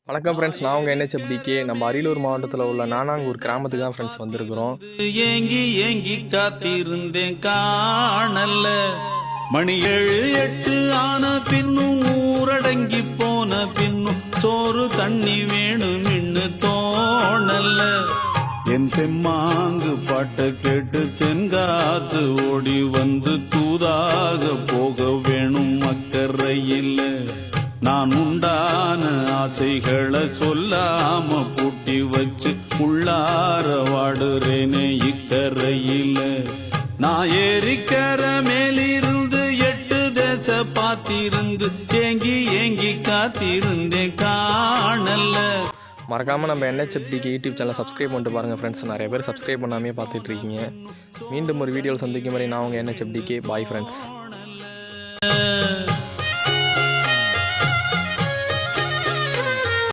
வணக்கம் ஃப்ரெண்ட்ஸ், நான் உங்கள் NHFDK. நம்ம அரியலூர் மாவட்டத்தில் உள்ள நானாங்கூர் கிராமத்துக்கு தான் ஃப்ரெண்ட்ஸ் வந்திருக்கிறோம். ஏங்கி ஏங்கி காத்திருந்தேன் காணல, மணி 7-8 ஆன பின்னும் ஊரடங்கி போன பின்னும் சோறு தண்ணி வேணும் இன்னு தோணல. என் தெம்மாங்கு பாட்டை கேட்டு தென்காத்து ஓடி வந்து தூதாக போக வேணும் அக்கறையில். நான் உண்டான ஆசைகளை சொல்லாம பூட்டி வச்சு உள்ளார வாடுறேனே இக்கரையில. நான் ஏரிக்கர மேலிருந்து 8 தேச பாத்திருந்து ஏங்கி ஏங்கி காத்திருந்தேன் காணல. மறக்காமல் நம்ம NHFDK யூடியூப் சேனலை சப்ஸ்கிரைப் பண்ணிட்டு பாருங்கள் ஃப்ரெண்ட்ஸ். நிறைய பேர் சப்ஸ்கிரைப் பண்ணாமே பார்த்துட்டு இருக்கீங்க. மீண்டும் ஒரு வீடியோவில் சந்திக்கும் வரை நான் உங்கள் NHFDK. Bye friends.